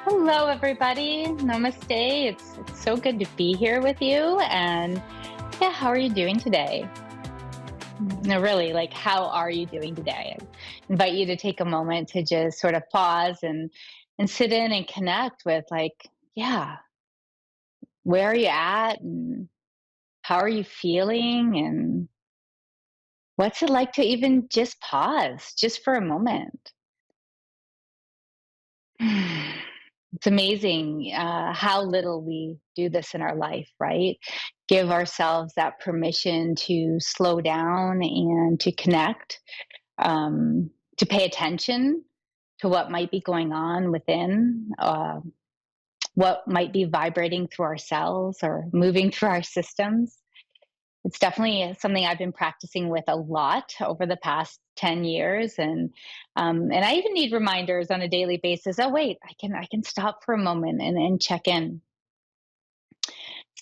Hello, everybody. Namaste. It's so good to be here with you. And yeah, how are you doing today? No, really, like, how are you doing today? I invite you to take a moment to just sort of pause and sit in and connect with, like, yeah, where are you at and how are you feeling and what's it like to even just pause just for a moment? It's amazing how little we do this in our life, right? Give ourselves that permission to slow down and to connect, to pay attention to what might be going on within, what might be vibrating through our cells or moving through our systems. It's definitely something I've been practicing with a lot over the past 10 years. And I even need reminders on a daily basis. Oh, wait, I can stop for a moment and check in.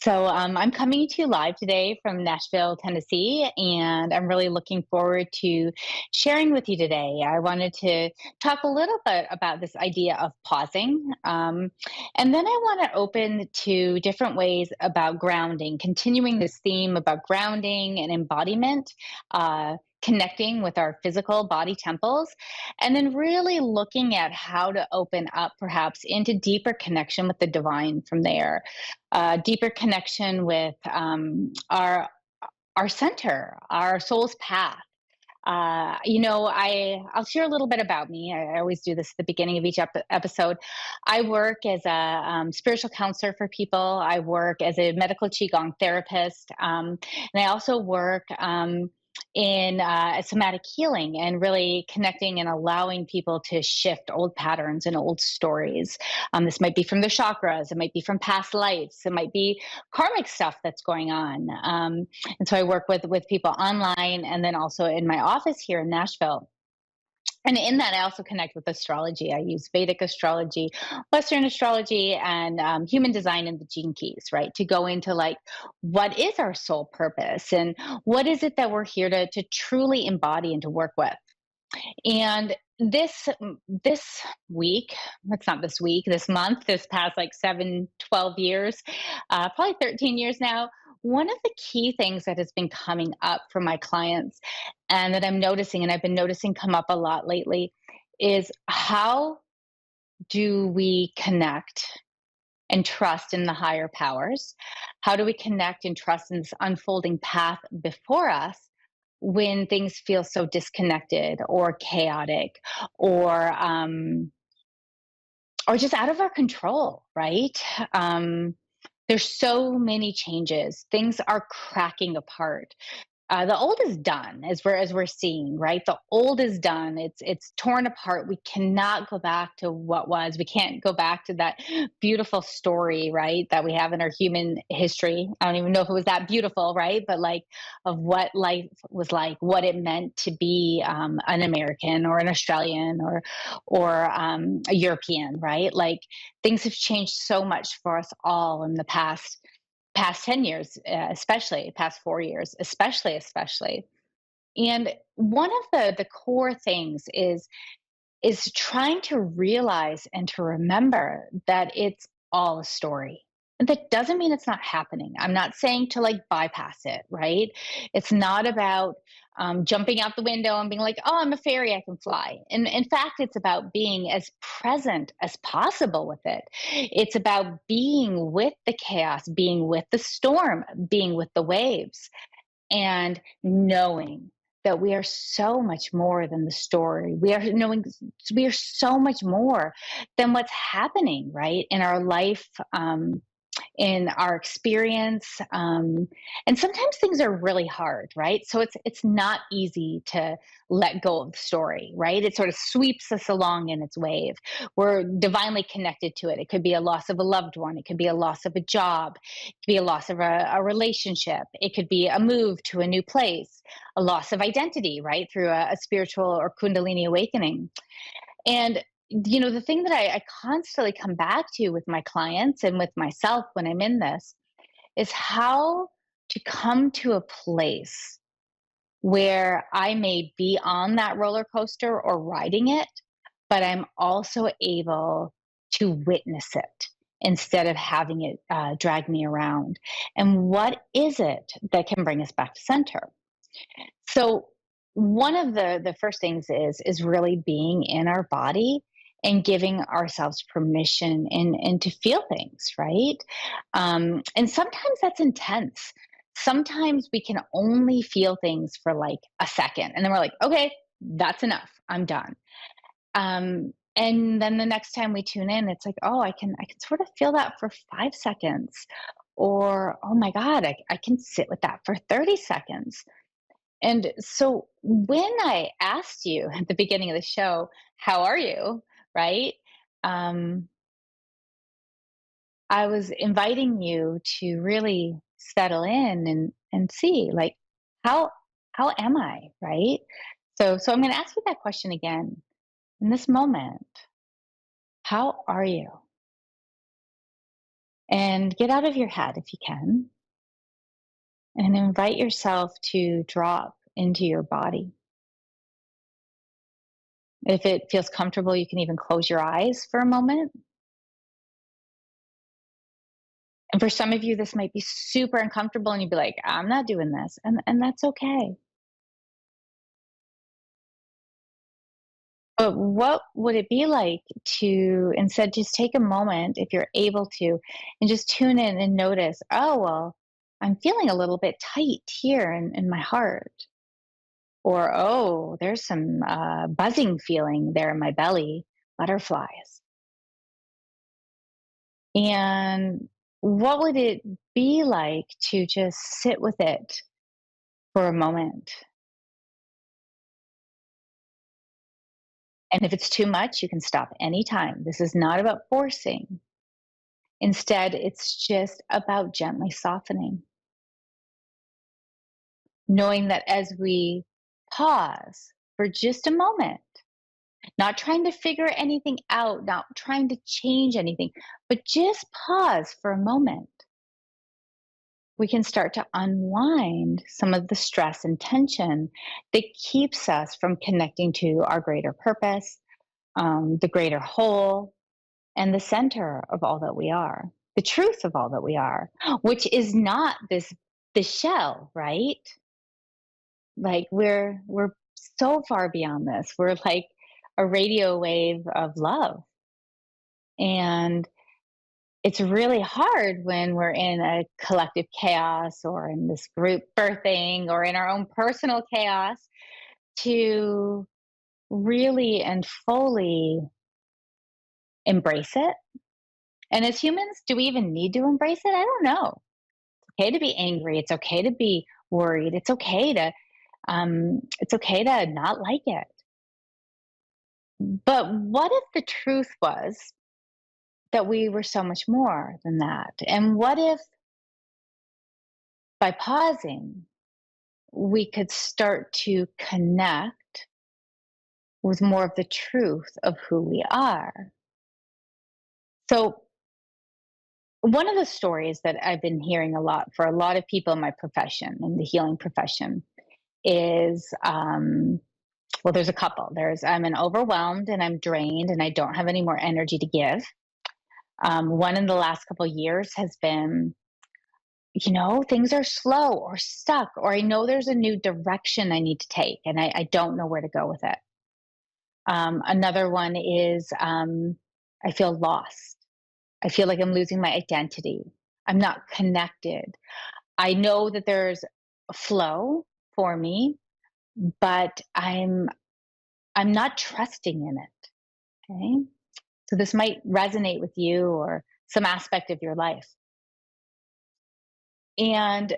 So I'm coming to you live today from Nashville, Tennessee, and I'm really looking forward to sharing with you today. I wanted to talk a little bit about this idea of pausing, and then I want to open to different ways about grounding, continuing this theme about grounding and embodiment. Connecting with our physical body temples, and then really looking at how to open up perhaps into deeper connection with the divine from there, deeper connection with our center, our soul's path. I'll share a little bit about me. I always do this at the beginning of each episode. I work as a spiritual counselor for people. I work as a medical qigong therapist, and I also work in somatic healing and really connecting and allowing people to shift old patterns and old stories. This might be from the chakras, it might be from past lives, it might be karmic stuff that's going on. And so I work with people online and then also in my office here in Nashville. And in that, I also connect with astrology. I use Vedic astrology, Western astrology, and human design and the gene keys, right? To go into like, what is our soul purpose and what is it that we're here to truly embody and to work with? And this week, it's not this week, this month, this past like 7, 12 years, probably 13 years now, one of the key things that has been coming up for my clients and that I'm noticing, and I've been noticing come up a lot lately, is how do we connect and trust in the higher powers? How do we connect and trust in this unfolding path before us when things feel so disconnected or chaotic or or just out of our control, right? Um, there's so many changes. Things are cracking apart. The old is done, as we're seeing, right? The old is done. It's torn apart. We cannot go back to what was. We can't go back to that beautiful story, right? That we have in our human history. I don't even know if it was that beautiful, right? But like of what life was like, what it meant to be an American or an Australian or a European, right? Like things have changed so much for us all in the past 10 years, especially past 4 years, especially. And one of the core things is trying to realize and to remember that it's all a story. And that doesn't mean it's not happening. I'm not saying to like bypass it, right? It's not about jumping out the window and being like, oh, I'm a fairy, I can fly. And in fact, it's about being as present as possible with it. It's about being with the chaos, being with the storm, being with the waves and knowing that we are so much more than the story. We are so much more than what's happening, right, in our life, in our experience. And sometimes things are really hard, right? So it's not easy to let go of the story, right? It sort of sweeps us along in its wave. We're divinely connected to it. It could be a loss of a loved one. It could be a loss of a job. It could be a loss of a relationship. It could be a move to a new place, a loss of identity, right? Through a spiritual or Kundalini awakening. And the thing that I constantly come back to with my clients and with myself when I'm in this is how to come to a place where I may be on that roller coaster or riding it, but I'm also able to witness it instead of having it drag me around. And what is it that can bring us back to center? So one of the first things is really being in our body and giving ourselves permission and to feel things, right? And sometimes that's intense. Sometimes we can only feel things for like a second, and then we're like, okay, that's enough. I'm done. And then the next time we tune in, it's like, oh, I can sort of feel that for 5 seconds, or oh my God, I can sit with that for 30 seconds. And so when I asked you at the beginning of the show, how are you? Right? Um, I was inviting you to really settle in and see like how how am I, right? So I'm gonna ask you that question again. In this moment, how are you? And get out of your head if you can, and invite yourself to drop into your body. If it feels comfortable, you can even close your eyes for a moment. And for some of you, this might be super uncomfortable and you'd be like, I'm not doing this. And that's okay. But what would it be like to instead just take a moment, if you're able to, and just tune in and notice, oh, well, I'm feeling a little bit tight here in my heart. Or, oh, there's some buzzing feeling there in my belly, butterflies. And what would it be like to just sit with it for a moment? And if it's too much, you can stop anytime. This is not about forcing. Instead, it's just about gently softening, knowing that as we pause for just a moment, not trying to figure anything out, not trying to change anything, but just pause for a moment, we can start to unwind some of the stress and tension that keeps us from connecting to our greater purpose, the greater whole, and the center of all that we are, the truth of all that we are, which is not this shell, right? Like we're so far beyond this. We're like a radio wave of love. And it's really hard when we're in a collective chaos or in this group birthing or in our own personal chaos to really and fully embrace it. And as humans, do we even need to embrace it? I don't know. Okay to be angry. It's okay to be worried. It's okay to not like it. But what if the truth was that we were so much more than that? And what if by pausing, we could start to connect with more of the truth of who we are? So, one of the stories that I've been hearing a lot for a lot of people in my profession, in the healing profession, is well, there's a couple. There's I'm an overwhelmed and I'm drained and I don't have any more energy to give. One in the last couple of years has been, things are slow or stuck, or I know there's a new direction I need to take and I don't know where to go with it. Another one is I feel lost. I feel like I'm losing my identity. I'm not connected. I know that there's a flow for me, but I'm not trusting in it. Okay. So this might resonate with you or some aspect of your life. And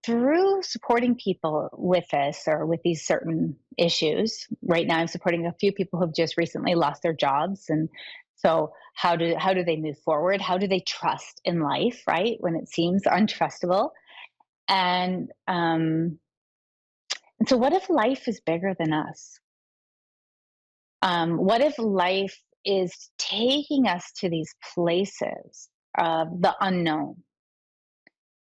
through supporting people with this or with these certain issues, right now I'm supporting a few people who've just recently lost their jobs. And so how do they move forward? How do they trust in life, right? When it seems untrustable. And and so what if life is bigger than us? What if life is taking us to these places of the unknown?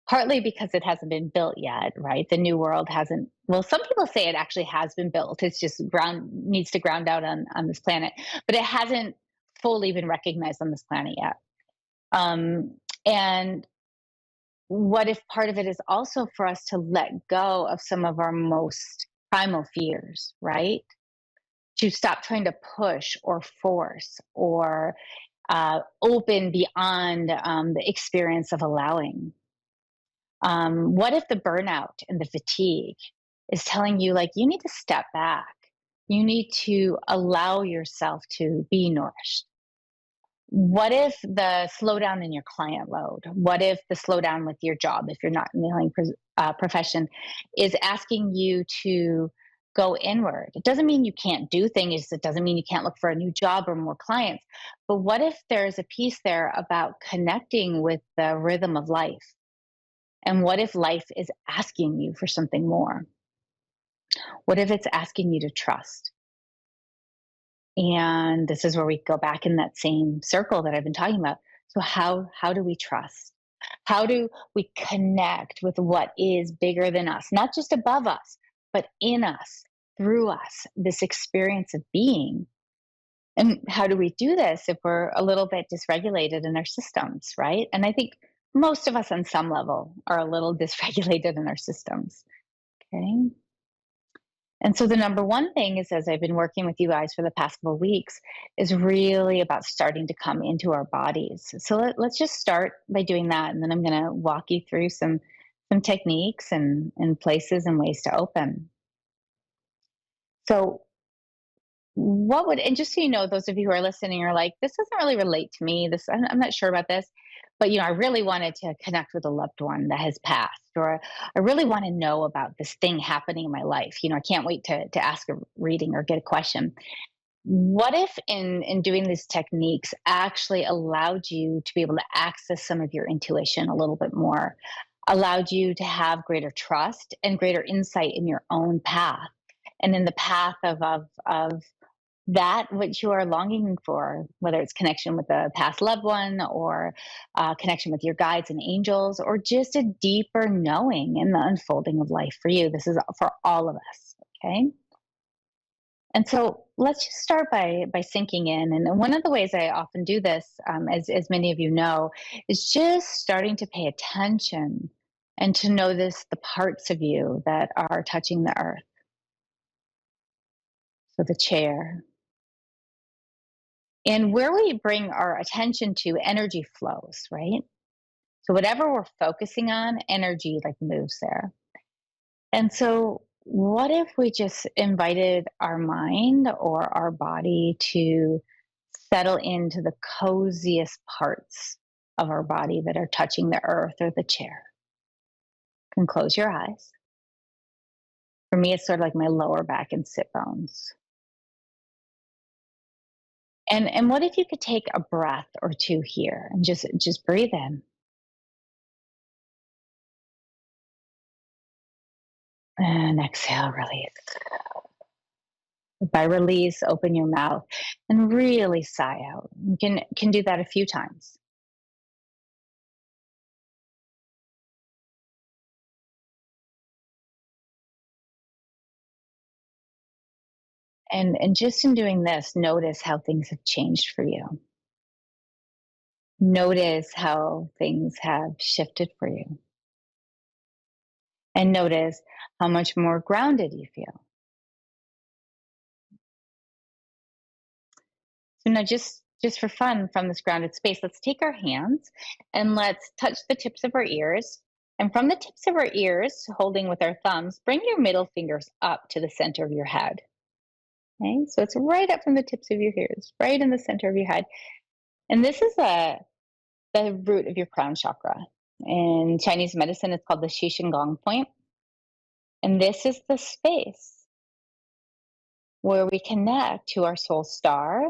Partly because it hasn't been built yet, right? The new world hasn't. Well, some people say it actually has been built. It's just ground needs to ground out on this planet, but it hasn't fully been recognized on this planet yet. And what if part of it is also for us to let go of some of our most primal fears, right? To stop trying to push or force or open beyond the experience of allowing. What if the burnout and the fatigue is telling you, like, you need to step back? You need to allow yourself to be nourished. What if the slowdown in your client load? What if the slowdown with your job, if you're not in the healing profession, is asking you to go inward? It doesn't mean you can't do things. It doesn't mean you can't look for a new job or more clients. But what if there's a piece there about connecting with the rhythm of life? And what if life is asking you for something more? What if it's asking you to trust? And this is where we go back in that same circle that I've been talking about. So how do we trust? How do we connect with what is bigger than us, not just above us, but in us, through us, this experience of being? And how do we do this if we're a little bit dysregulated in our systems, right? And I think most of us on some level are a little dysregulated in our systems. Okay. And so the number one thing is, as I've been working with you guys for the past couple of weeks, is really about starting to come into our bodies. So let's just start by doing that, and then I'm going to walk you through some techniques and places and ways to open. So what would, and just so you know, those of you who are listening are like, this doesn't really relate to me. This, I'm not sure about this, but I really wanted to connect with a loved one that has passed, or I really want to know about this thing happening in my life. I can't wait to ask a reading or get a question. What if in doing these techniques actually allowed you to be able to access some of your intuition a little bit more, allowed you to have greater trust and greater insight in your own path and in the path of that which you are longing for, whether it's connection with a past loved one or connection with your guides and angels, or just a deeper knowing in the unfolding of life for you. This is for all of us. Okay. And so let's just start by sinking in. And one of the ways I often do this, as many of you know, is just starting to pay attention and to notice the parts of you that are touching the earth. So the chair, and where we bring our attention to, energy flows, right? So whatever we're focusing on, energy like moves there. And so what if we just invited our mind or our body to settle into the coziest parts of our body that are touching the earth or the chair? You can close your eyes. For me, it's sort of like my lower back and sit bones. And what if you could take a breath or two here and just breathe in and exhale, release. By release, open your mouth and really sigh out. You can do that a few times. And just in doing this, notice how things have changed for you. Notice how things have shifted for you. And notice how much more grounded you feel. So now just for fun from this grounded space, let's take our hands and let's touch the tips of our ears. And from the tips of our ears, holding with our thumbs, bring your middle fingers up to the center of your head. Okay, so it's right up from the tips of your ears, right in the center of your head. And this is the root of your crown chakra. In Chinese medicine, it's called the Gong point. And this is the space where we connect to our soul star,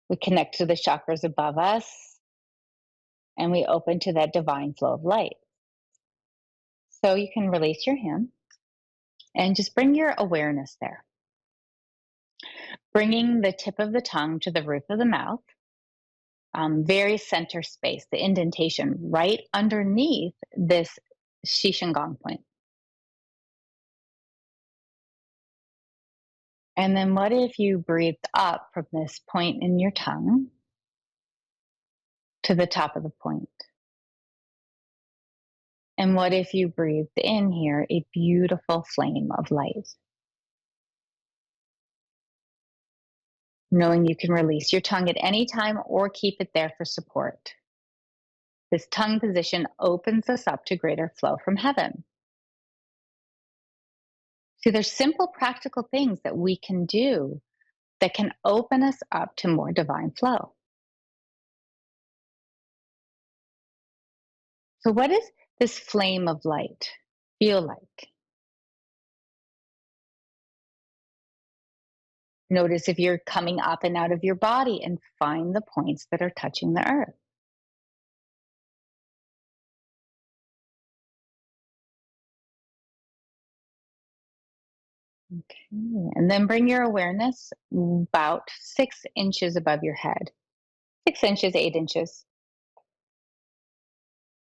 we connect to the chakras above us, and we open to that divine flow of light. So you can release your hand and just bring your awareness there. Bringing the tip of the tongue to the roof of the mouth, very center space, the indentation right underneath this Gong point. And then what if you breathed up from this point in your tongue to the top of the point. And what if you breathed in here a beautiful flame of light, knowing you can release your tongue at any time or keep it there for support. This tongue position opens us up to greater flow from heaven. See, there's simple, practical things that we can do that can open us up to more divine flow. So, what does this flame of light feel like? Notice if you're coming up and out of your body and find the points that are touching the earth. Okay. And then bring your awareness about 6 inches above your head, 6 inches, 8 inches.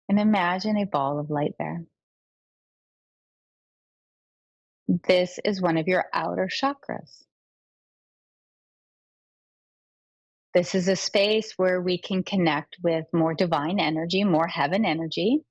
And imagine a ball of light there. This is one of your outer chakras. This is a space where we can connect with more divine energy, more heaven energy.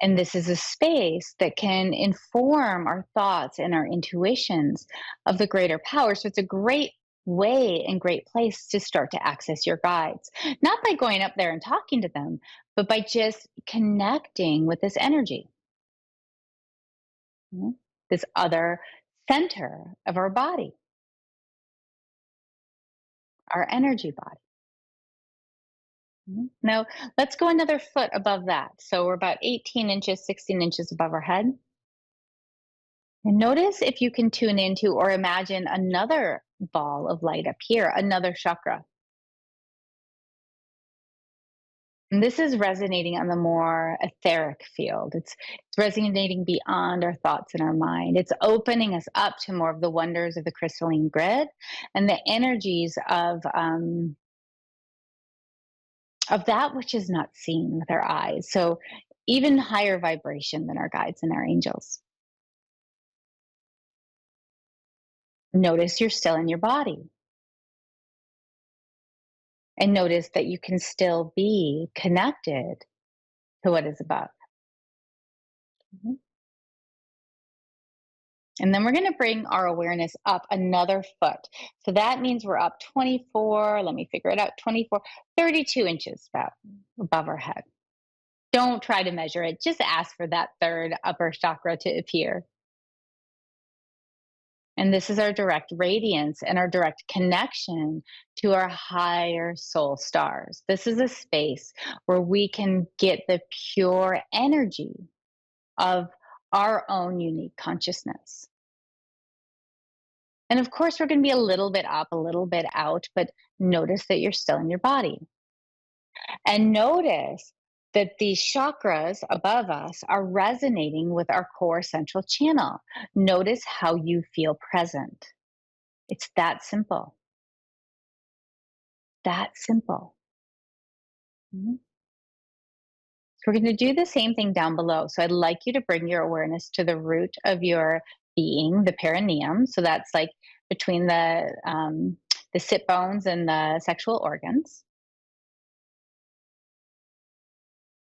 And this is a space that can inform our thoughts and our intuitions of the greater power. So it's a great way and great place to start to access your guides, not by going up there and talking to them, but by just connecting with this energy, this other center of our body, our energy body. Now, let's go another foot above that. So we're about 18 inches, 16 inches above our head. And notice if you can tune into or imagine another ball of light up here, another chakra. And this is resonating on the more etheric field. It's resonating beyond our thoughts and our mind. It's opening us up to more of the wonders of the crystalline grid and the energies of that which is not seen with our eyes. So even higher vibration than our guides and our angels. Notice you're still in your body. And notice that you can still be connected to what is above. Mhm. And then we're going to bring our awareness up another foot. So that means we're up 24, let me figure it out, 24, 32 inches about above our head. Don't try to measure it. Just ask for that third upper chakra to appear. And this is our direct radiance and our direct connection to our higher soul stars. This is a space where we can get the pure energy of our own unique consciousness. And of course, we're going to be a little bit up, a little bit out, but notice that you're still in your body. And notice that these chakras above us are resonating with our core central channel. Notice how you feel present. It's that simple. That simple. Mhm. So we're going to do the same thing down below. So I'd like you to bring your awareness to the root of your being, the perineum. So that's like between the sit bones and the sexual organs.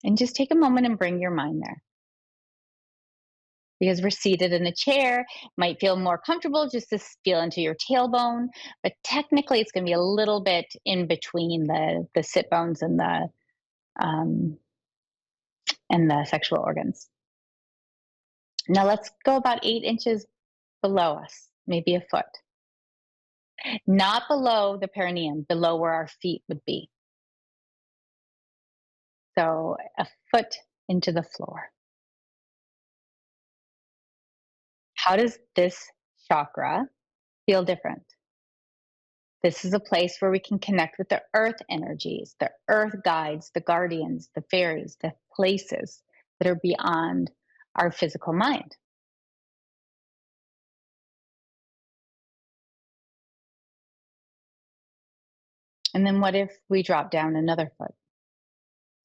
And just take a moment and bring your mind there. Because we're seated in a chair, might feel more comfortable just to feel into your tailbone, but technically it's going to be a little bit in between the sit bones um, and the sexual organs. Now let's go about 8 inches below us, maybe a foot. Not below the perineum, below where our feet would be. So a foot into the floor. How does this chakra feel different? This is a place where we can connect with the earth energies, the earth guides, the guardians, the fairies, the places that are beyond our physical mind. And then what if we drop down another foot?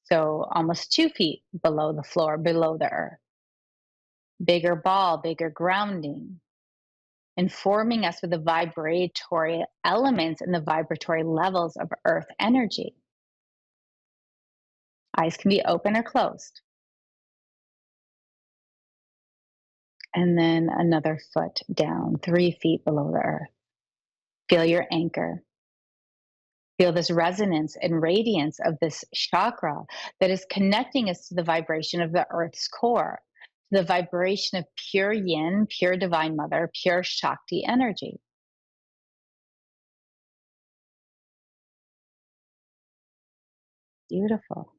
So almost 2 feet below the floor, below the earth. Bigger ball, bigger grounding. informing us with the vibratory elements and the vibratory levels of earth energy. Eyes can be open or closed. And then another foot down, 3 feet below the earth. Feel your anchor. Feel this resonance and radiance of this chakra that is connecting us to the vibration of the earth's core, the vibration of pure yin, pure divine mother, pure Shakti energy. Beautiful.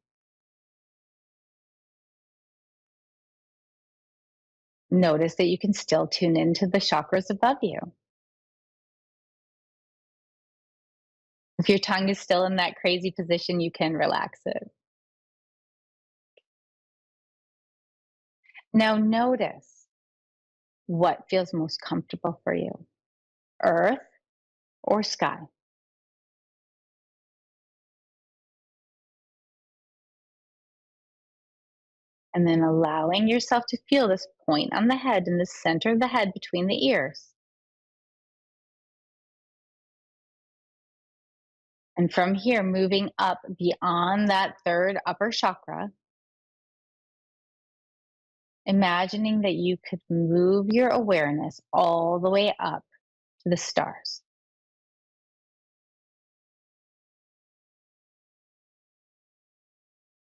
Notice that you can still tune into the chakras above you. If your tongue is still in that crazy position, you can relax it. Now, notice what feels most comfortable for you, earth or sky. And then allowing yourself to feel this point on the head in the center of the head between the ears. And from here, moving up beyond that third upper chakra, imagining that you could move your awareness all the way up to the stars.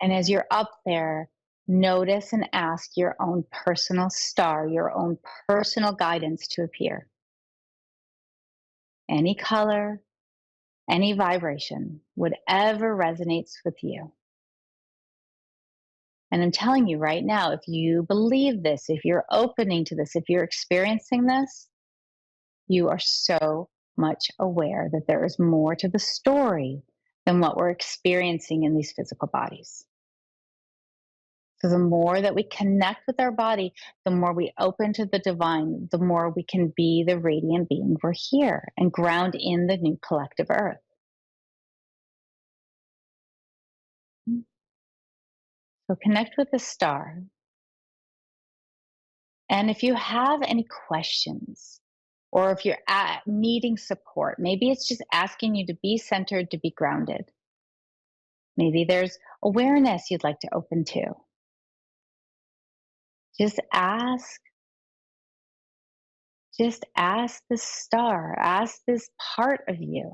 And as you're up there, notice and ask your own personal star, your own personal guidance to appear. Any color, any vibration, whatever resonates with you. And I'm telling you right now, if you believe this, if you're opening to this, if you're experiencing this, you are so much aware that there is more to the story than what we're experiencing in these physical bodies. So the more that we connect with our body, the more we open to the divine, the more we can be the radiant being we're here and ground in the new collective earth. So connect with the star. And if you have any questions, or if you're needing support, maybe it's just asking you to be centered, to be grounded. Maybe there's awareness you'd like to open to. Just ask. Just ask the star, ask this part of you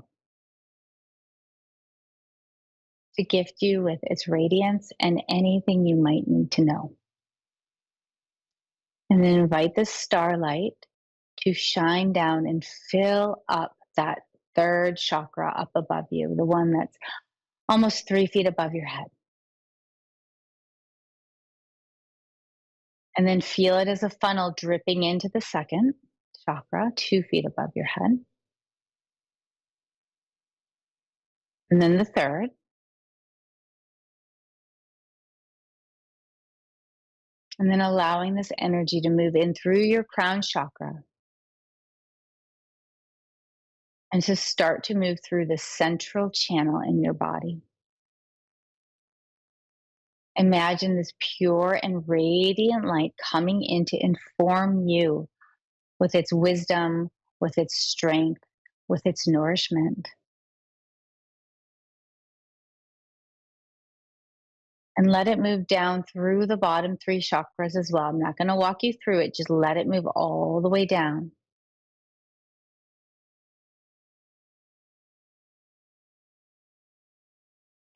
to gift you with its radiance and anything you might need to know. And then invite the starlight to shine down and fill up that third chakra up above you, the one that's almost 3 feet above your head. And then feel it as a funnel dripping into the second chakra, 2 feet above your head. And then the third. And then allowing this energy to move in through your crown chakra and to start to move through the central channel in your body. Imagine this pure and radiant light coming in to inform you with its wisdom, with its strength, with its nourishment. And let it move down through the bottom 3 chakras as well. I'm not going to walk you through it, just let it move all the way down.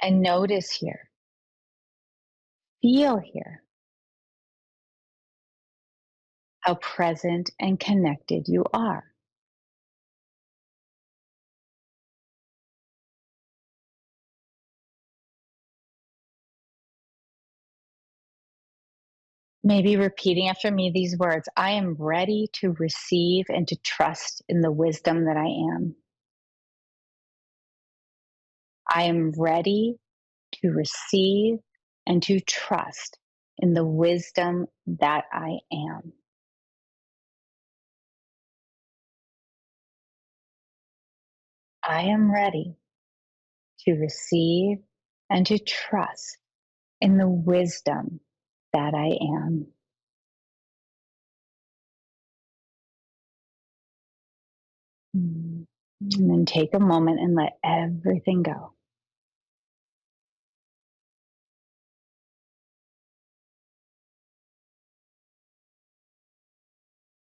And notice here, feel here how present and connected you are. Maybe repeating after me these words: I am ready to receive and to trust in the wisdom that I am. I am ready to receive and to trust in the wisdom that I am. I am ready to receive and to trust in the wisdom that I am. And then take a moment and let everything go.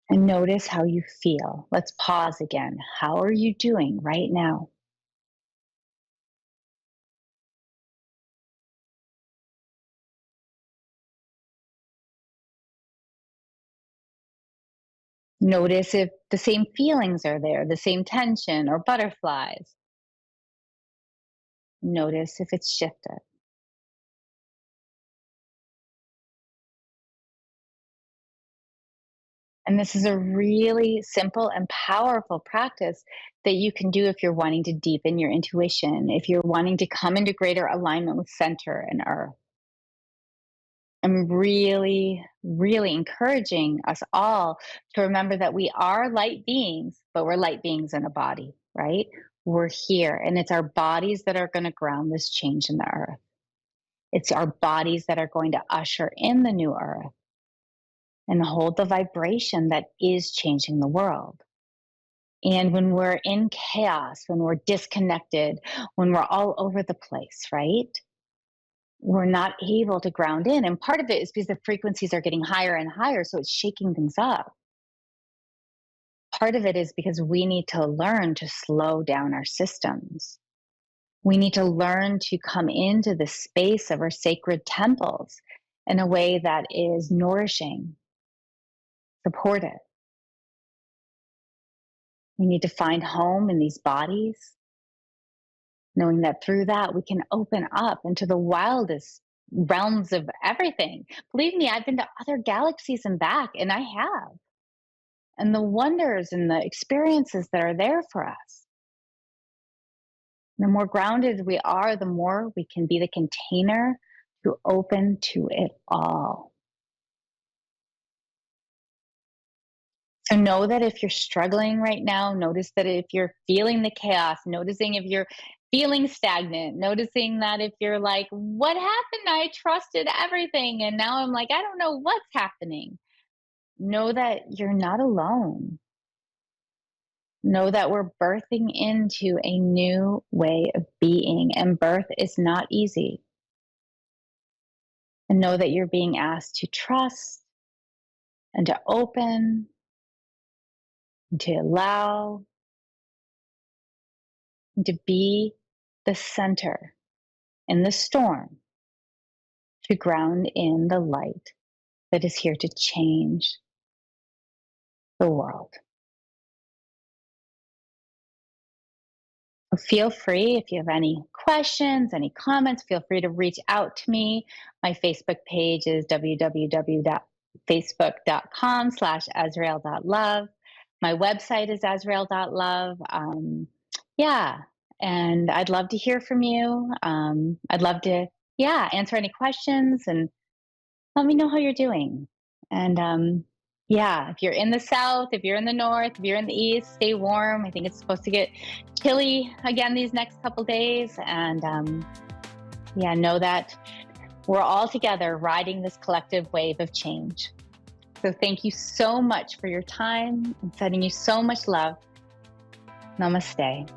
And notice how you feel. Let's pause again. How are you doing right now? Notice if the same feelings are there, the same tension or butterflies. Notice if it's shifted. And this is a really simple and powerful practice that you can do if you're wanting to deepen your intuition, if you're wanting to come into greater alignment with center and earth. I'm really, really encouraging us all to remember that we are light beings, but we're light beings in a body, right? We're here, and it's our bodies that are going to ground this change in the earth. It's our bodies that are going to usher in the new earth and hold the vibration that is changing the world. And when we're in chaos, when we're disconnected, when we're all over the place, right? We're not able to ground in. And part of it is because the frequencies are getting higher and higher. So it's shaking things up. Part of it is because we need to learn to slow down our systems. We need to learn to come into the space of our sacred temples in a way that is nourishing, supportive. We need to find home in these bodies, knowing that through that we can open up into the wildest realms of everything. Believe me, I've been to other galaxies and back, and I have. And the wonders and the experiences that are there for us. The more grounded we are, the more we can be the container to open to it all. So know that if you're struggling right now, notice that if you're feeling the chaos, noticing if you're feeling stagnant, noticing that if you're like, what happened? I trusted everything. And now I'm like, I don't know what's happening. Know that you're not alone. Know that we're birthing into a new way of being, and birth is not easy. And know that you're being asked to trust and to open and to allow and to be the center in the storm, to ground in the light that is here to change the world. So feel free, if you have any questions, any comments, feel free to reach out to me. My Facebook page is www.facebook.com/Asrael.love. My website is Asrael.love. Yeah, and I'd love to hear from you. I'd love to, yeah, answer any questions and let me know how you're doing. And yeah, if you're in the south, if you're in the north, if you're in the east, stay warm. I think it's supposed to get chilly again these next couple days. And yeah, know that we're all together riding this collective wave of change. So thank you so much for your time and sending you so much love. Namaste.